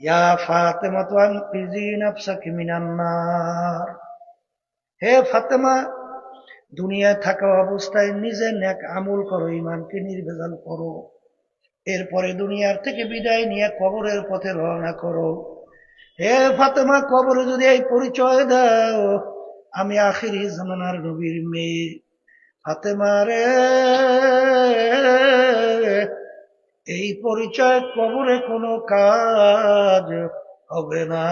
ইয়া ফাতেমাতু আনকিযি নাফসাকি মিনান নার, হে ফাতেমা, দুনিয়ায় থাকা অবস্থায় নিজে নেক আমল করো, ইমানকে নির্ভেজাল করো, এরপরে দুনিয়ার থেকে বিদায় নিয়ে কবরের পথে রওনা করো। হে ফাতেমা, কবরে যদি এই পরিচয় দাও আমি আখিরি জামানার নবীর মেয়ে ফাতেমা রে, এই পরিচয় কবরে কোনো কাজ হবে না।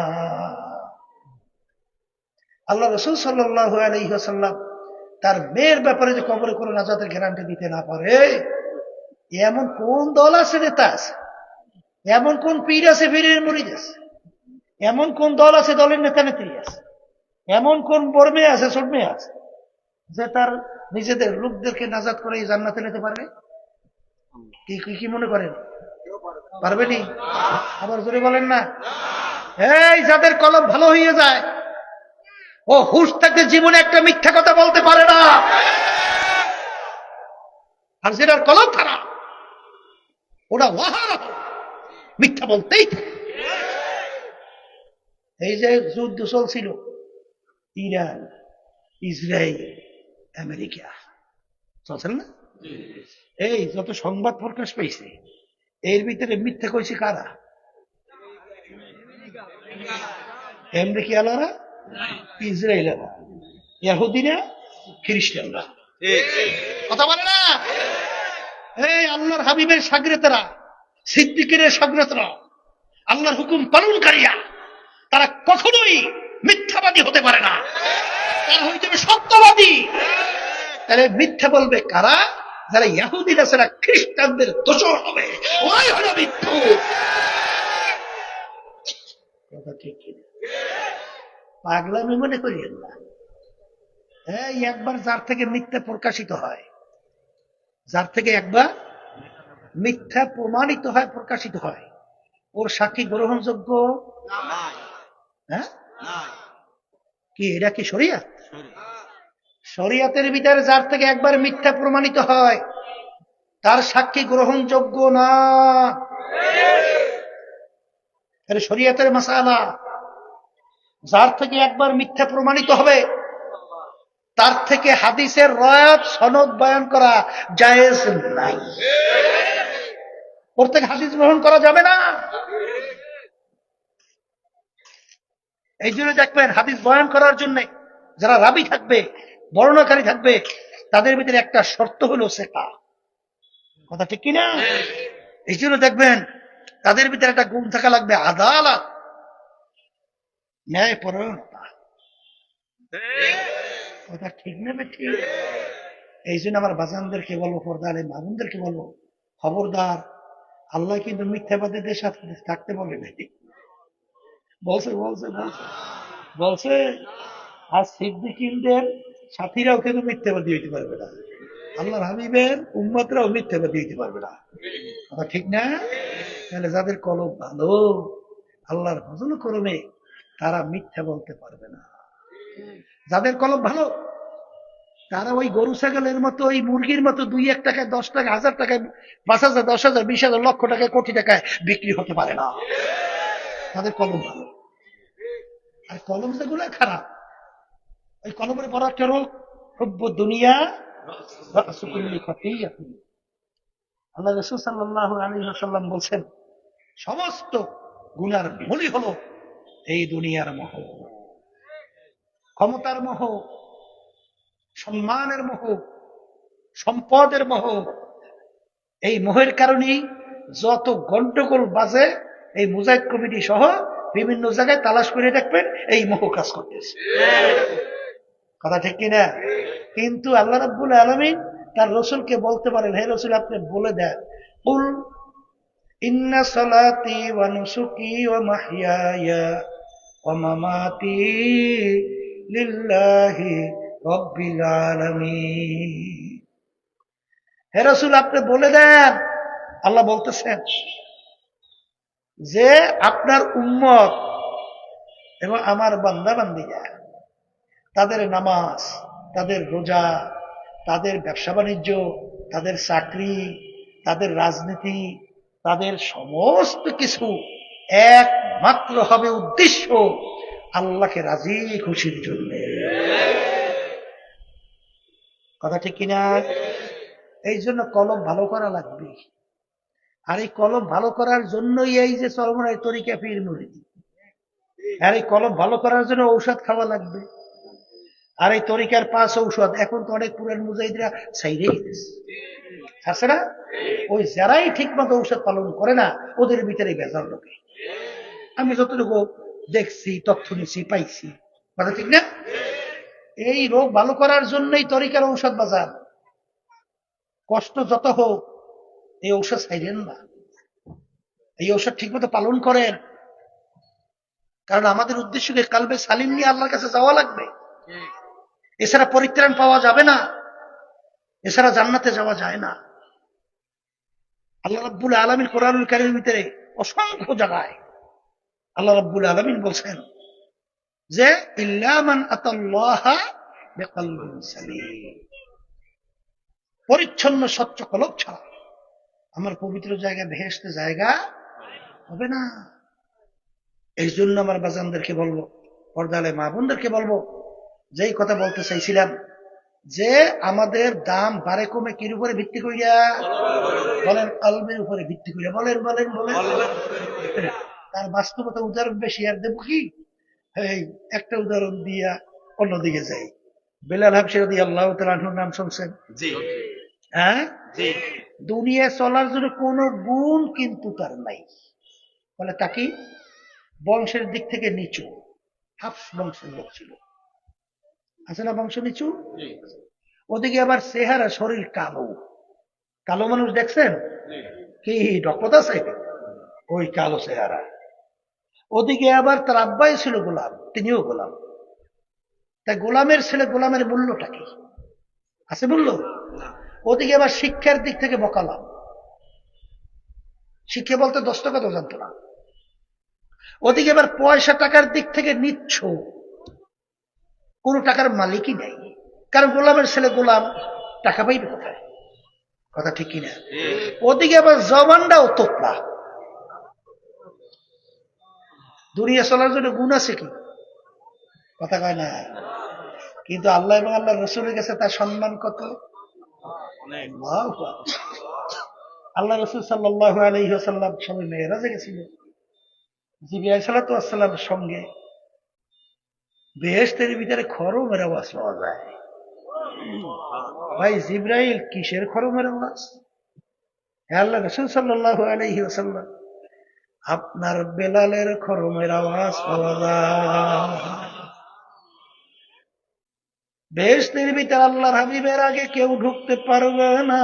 আল্লাহ রাসূল সাল্লাল্লাহু আলাইহি ওয়াসাল্লাম তার মেয়ের ব্যাপারে যে কবরে কোনো নাজাতের গ্যারান্টি দিতে না পারে, এমন কোন দল আছে, নেতা আছে, এমন কোন পীর আছে, পীরের মুরিদ আছে, এমন কোন দল আছে, দলের নেতা নেত্রী আছে, এমন কোন বড় মেয়ে আছে, ছোট মেয়ে আছে যে তার নিজেদের লোকদেরকে নাজাত করে এই জান্নাতে নিতে পারবে? কি কি মনে করেন, পারবেনি? আবার জোরে বলেন না। এই যাদের কলম ভালো হয়ে যায়, ও হুশ থাকতে জীবনে একটা মিথ্যা কথা বলতে পারে না, আর যেটার কলম খারাপ ওরা মিথ্যা বলতেই থাকে। এই যে যুদ্ধ চলছিল ইরান, ইসরায়েল, আমেরিকা, চলছেন না? এই যত সংবাদ প্রকাশ পেয়েছে এর ভিতরে মিথ্যা কইছে কারা? আমেরিকালারা, ইসরায়েলারা, ইহুদিরা, খ্রিস্টানরা। কথা বলে না? এই আল্লাহর হাবিবের সাগরেতরা, সিদ্দিকের সাগরেতরা, আল্লাহর হুকুম পালনকারীরা, তারা কখনোই মিথ্যাবাদী হতে পারে না, তারা হয়ে যাবে সত্যবাদী। তাহলে মিথ্যা বলবে কারা? যারা ইহুদিরা ছাড়া খ্রিস্টানদের দোষর হবে, ওই হলো মিথ্যু। কথা ঠিক কিনা? পাগলামি মনে করিয়েন না। এই একবার যার থেকে মিথ্যা প্রকাশিত হয়, যার থেকে একবার মিথ্যা প্রমাণিত হয়, প্রকাশিত হয়, ওর সাক্ষী গ্রহণযোগ্য? হ্যাঁ, কি এটা কি শরিয়াত? শরিয়াতের ভিতরে যার থেকে একবার মিথ্যা প্রমাণিত হয় তার সাক্ষী গ্রহণযোগ্য না। শরিয়াতের মাসালা, যার থেকে একবার মিথ্যা প্রমাণিত হবে তার থেকে হাদিসের রয়াত সনদ বয়ান করা জায়েজ নাই, ওর থেকে হাদিস গ্রহণ করা যাবে না। এই জন্য দেখবেন হাদিস বয়ান করার জন্য যারা রাবি থাকবে, বর্ণনাকারী থাকবে, তাদের ভিতরে একটা শর্ত হলো সেটা। কথা ঠিক কিনা? এই জন্য দেখবেন তাদের ভিতরে একটা গুণ থাকা লাগবে, আদালত, ন্যায় পরায়ণতা। কথা ঠিক নেবে ঠিক। এই জন্য আমার বাজানদেরকে বলবো, পর্দারে মামুনদেরকে বলবো, খবরদার, আল্লাহ কিন্তু মিথ্যাবাদীদের সাথে থাকতে বলে নাই। বলছে বলছে বলছে বলছে আর সিদ্দিকীনদের সাথীরাও কিন্তু মিথ্যাবাদী হইতে পারবে না, আল্লাহর হাবিবের উম্মতরাও মিথ্যাবাদী হইতে পারবে না। কথা ঠিক না? তাহলে যাদের কলম ভালো, আল্লাহর ফজল করমে, তারা মিথ্যা বলতে পারবে না। যাদের কলম ভালো তারা ওই গরু ছাগলের মতো, ওই মুরগির মতো 2-1 টাকায়, 10 টাকা, 1000 টাকায়, 5,000, 10,000, 20,000, লক্ষ টাকায়, কোটি টাকায় বিক্রি হতে পারে না। তাদের কলম ভালো। আর কলম যেগুলো খারাপ, ওই কলমের বড় একটা রোগ, হুব্বু দুনিয়া রাসু কুল্লি খাতিয়াতিন। আল্লাহ রাসূল সাল্লাল্লাহু আলাইহি ওয়াসাল্লাম বলছেন, সমস্ত গুনার মূলই হলো এই দুনিয়ার মোহ, ক্ষমতার মোহ, সম্মানের মোহ, সম্পদের মোহ। এই মোহের কারণেই যত গন্ডগোল বাজে, এই মুজাহিদ কমিটি সহ বিভিন্ন জায়গায় তালাশ করে দেখবেন এই মোহ কাজ করতেছে। কথা ঠিক কিনা? কিন্তু আল্লাহ রাব্বুল আলামিন তার রাসূলকে বলতে পারেন, হে রাসূল, আপনি বলে দেন, কুল ইন্না সালাতি ওয়া নুসুকি ওয়া মাহইয়ায়া ওয়া মামাতি লিল্লাহি রাব্বিল আলামিন। হে রাসূল, আপনি বলে দেন, আল্লাহ বলতেছেন যে আপনার উম্মত এবং আমার বান্দা বান্দীরা, তাদের নামাজ, তাদের রোজা, তাদের ব্যবসা বাণিজ্য, তাদের চাকরি, তাদের রাজনীতি, তাদের সমস্ত কিছু একমাত্র হবে উদ্দেশ্য আল্লাহকে রাজি খুশির জন্য। কথা ঠিক কিনা? এই জন্য কলম ভালো করা লাগবে। আর এই কলম ভালো করার জন্যই এই যে চরমরাই তরিকা পীর মুরিদ, আর এই কলম ভালো করার জন্য ঔষধ খাওয়া লাগবে। আর এই তরিকার 5 ঔষধ এখন তো অনেক পুরান মুজাহিদরা ছাইরে গেছে, আছে না? ওই যারাই ঠিক মতো ঔষধ পালন করে না ওদের ভিতরে ভেজাল ঢোকে। আমি যতটুকু দেখছি, তথ্য নিচ্ছি, পাইছি, কথা ঠিক না? এই রোগ ভালো করার জন্যই তরিকার ঔষধ বাজার। কষ্ট যত হোক এই ঔষধ ছাইরেন না, এই ঔষধ ঠিক মতো পালন করেন। কারণ আমাদের উদ্দেশ্যকে কালবে সালিম নিয়ে আল্লাহর কাছে যাওয়া লাগবে। এছাড়া পরিত্রাণ পাওয়া যাবে না, এছাড়া জান্নাতে যাওয়া যায় না। আল্লাহ রাব্বুল আলামিন কোরআনুল কারীমের ভিতরে অসংখ্য জায়গায় আল্লাহ রাব্বুল আলামিন বলছেন যে ইল্লা মান আতাল্লাহা বিকলবিন সালিম, পরিচ্ছন্ন স্বচ্ছ কলব ছাড়া আমার পবিত্র জায়গা বেহেশতে জায়গা হবে না। এই জন্য আমার বাজানদেরকে বলবো, পর্দালে মা বোনদেরকে বলবো, যেই কথা বলতে চাইছিলাম যে আমাদের দাম বাড়ে কমে কির উপরে ভিত্তি করিয়া? বলেন, কলবের উপরে ভিত্তি করিয়া। বলেন বলেন বলেন। তার বাস্তবতা উদাহরণ বেশি, আর দেব কি? এই একটা উদাহরণ দিয়া অন্যদিকে যাই। বেলাল হাবশী রাদিয়াল্লাহু তাআলা আনহুর নাম শুনছেন? হ্যাঁ, দুনিয়া চলার জন্য কোনো গুণ কিন্তু তার নাই। বলে তাকে বংশের দিক থেকে নিচু, হাফস বংশের লোক ছিল, আছে না বংশ নিচু? ওদিকে আবার চেহারা শরীর কালো, কালো মানুষ দেখছেন কি ডকপত আছে? ওই কালো চেহারা। ওদিকে আবার তার আব্বাই ছিল গোলাম, তিনিও গোলাম। তাই গোলামের ছেলে গোলামের মূল্যটা কি আছে? মূল্য? ওদিকে আবার শিক্ষার দিক থেকে বকালাম, শিক্ষা বলতে 10 টাকা তো জানতো না। ওদিকে আবার পয়সা টাকার দিক থেকে নিচ্ছ, কোন টাকার মালিকই নেই। কারণ গোলামের ছেলে গোলাম, টাকা পাইবে কোথায়? কথা ঠিক কিনা? ওদিকে আবার জবানটাও তোতলা। দুনিয়া চলার জন্য গুণ আছে কি? কথা কয় না। কিন্তু আল্লাহ এবং আল্লাহ রসুলের কাছে তার সম্মান কত! আল্লাহ রসুল সাল্লাল্লাহু আলাইহি ওয়াসাল্লাম সবাই মেয়েরাজে গেছিল জিবরাইল আলাইহিস সালাতু ওয়াস সালামের সঙ্গে। বেহেশতের ভিতরে খরমের আওয়াজ পাওয়া যায়। ভাই জিবরাইল কিসের খরমের আওয়াজ? আল্লাহ রসুল সাল্লাল্লাহু আলাইহি ওয়াসাল্লাম, আপনার বেলালের খরমের আওয়াজ পাওয়া যায়। বেহেশতের ভিতরে আল্লাহর হাবিবের আগে কেউ ঢুকতে পারবে না।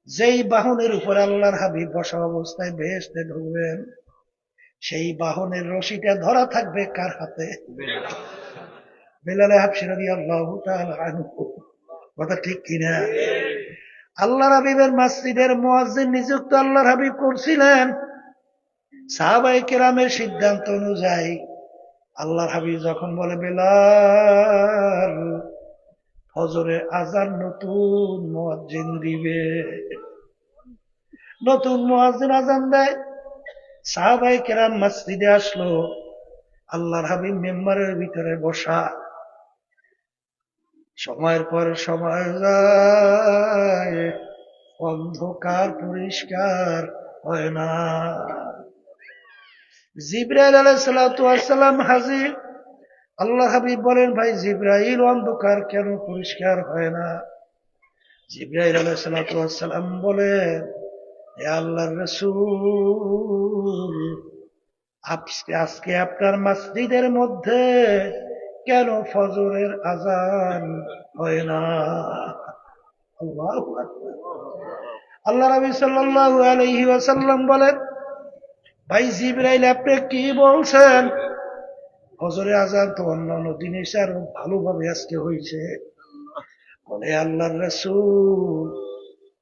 যেই বাহনের উপরে আল্লাহর হাবিব বসা অবস্থায় বেহেশতে ঢুকবেন, সেই বাহনের রশিটা ধরা থাকবে কার হাতে? বেলাল হাবশী রাদিয়াল্লাহু তাআলা আনহু। কথা ঠিক কিনা? আল্লাহর হাবিবের মসজিদের মুয়াজ্জিন নিযুক্ত আল্লাহর হাবিব করছিলেন। সাহাবায়ে কেরামের সিদ্ধান্ত অনুযায়ী আল্লাহর হাবিব যখন বলে বেলাল ফজরের আজান নতুন মুয়াজ্জিন দিবে, নতুন মুয়াজ্জিন আজান দেয়, সাহাবায়ে কেরাম মসজিদে আসলো। আল্লাহর হাবিব মেম্বারের ভিতরে বসা। সময়ের পর সময় যায়, অন্ধকার পরিষ্কার হয় না। জিবরাইল আলাইহিস সালাতু ওয়াস সালাম হাজির। আল্লাহ হাবিব বলেন, ভাই জিবরাইল, অন্ধকার কেন পরিষ্কার হয় না? জিবরাইল আলাইহিস সালাতু ওয়াস সালাম বলেন, হে আল্লাহর রাসূল, আজকে আপনার মসজিদের মধ্যে কেন ফজরের আজান হয় না? আল্লাহু আকবার। আল্লাহ নবী সাল্লাল্লাহু আলাইহি ওয়াসাল্লাম বলেন, ভাই জিবরাইল, আপনি কি বলছেন? ফজরের আজান তো অন্যান্য দিনের চেয়ে আরো ভালোভাবে আজকে হয়েছে। বলে, আল্লাহর রাসূল,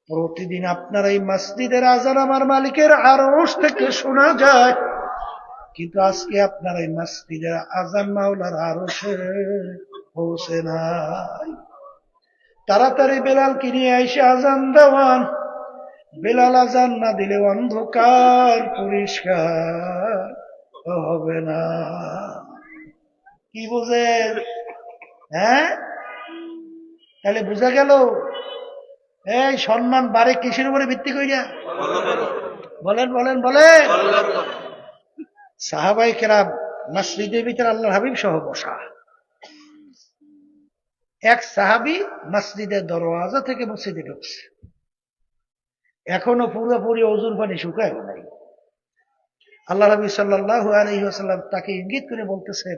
প্রতিদিন আপনার এই মসজিদের আজান আমার মালিকের আরশ থেকে শোনা যায়, কিন্তু আজকে আপনার এই মসজিদের আজান মাওলার আরশে পৌঁছে নাই। তাড়াতাড়ি বেলালকে নিয়ে এসে আজান দেওয়ান। বেলাল আজান না দিলে অন্ধকার পরিষ্কার হবে না। কি বুঝেন? হ্যাঁ, তাহলে বুঝা গেল এই সম্মান বাড়ে কিসের উপরে ভিত্তি কইরা? বলেন বলেন বলেন। সাহাবাই কেরাম মসজিদের ভিতরে আল্লাহর হাবিব সহ বসা। এক সাহাবী মসজিদের দরওয়াজা থেকে মসজিদে ঢুকছে, এখনো পুরোপুরি অজুর পানি শুকায় নাই। আল্লাহ নবী সাল্লাল্লাহু আলাইহি ওয়াসাল্লাম তাকে ইঙ্গিত করে বলতেছেন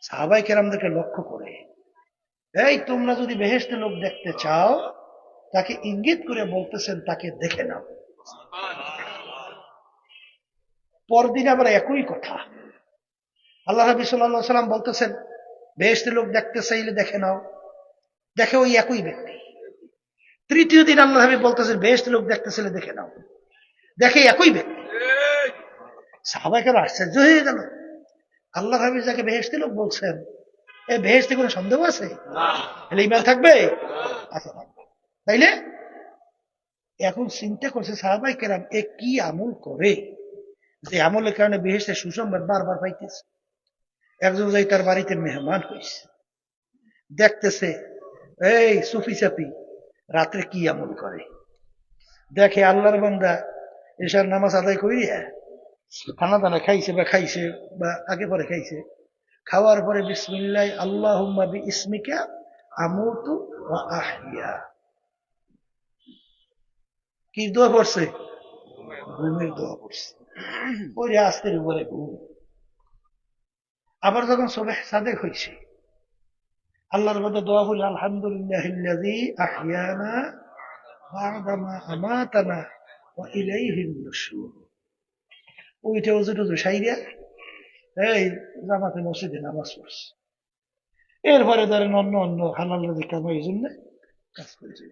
সাহাবাই কেরামদেরকে লক্ষ্য করে, এই তোমরা যদি বেহেশতে লোক দেখতে চাও, তাকে ইঙ্গিত করে বলতেছেন তাকে দেখে নাও। পরদিন আবার একই কথা আল্লাহ নবী সাল্লাল্লাহু আলাইহি ওয়াসাল্লাম বলতেছেন বেহেশতে লোক দেখতে চাইলে দেখে নাও, দেখে ওই একই ব্যক্তি। তৃতীয় দিন আল্লাহ নবী বলতেছেন বেহেশতে লোক দেখতে চাইলে দেখে নাও, দেখে একই ব্যক্তি। সাহাবায়ে কেরাম আশ্চর্য হয়ে গেল, আল্লাহ নবী যাকে বেহেশতে লোক বলছেন, এই বেহেশতে কোনো সন্দেহ আছে? তাহলে ঈমান থাকবে? আচ্ছা থাকবে। তাইলে এখন চিন্তা করছে সাহাবায়ে কেরাম এ কি আমল করে যে আমলের কারণে বেহেশতে সুসংবাদ বারবার পাইতেছে। একজন যাই তার বাড়িতে মেহমান হয়েছে, দেখতেছে এই সুফি চাপি রাত্রে কি আমল করে। দেখে আল্লাহর বান্দা এশার নামাজ আদায় করিয়া খানা দানা খাইছে বা আগে পরে খাইছে, খাওয়ার পরে বিসমিল্লাহ আল্লাহুম্মা বিইসমিকা আমুতু ওয়া আহইয়া, কি দোয়া পড়ছে? ঘুমের দোয়া পড়ছে। ওই আস্তের উপরে ঘুম। আবার যখন সুবহ সাদেক হয়েছে, আল্লাহর মধ্যে দোয়া বলি আলহামদুলিল্লাহিল্লাযী আহইয়ানা বা'দা মা আমাতানা ওয়া ইলাইহিন নুশুর। ওইটা ওযু টুজু সাইরা এই জামাতে মসজিদে নামাজ পড়ছে। এরপরে ধরেন অন্য অন্য হালাল রিজিক কামাই এই জন্য কাজ করেছে।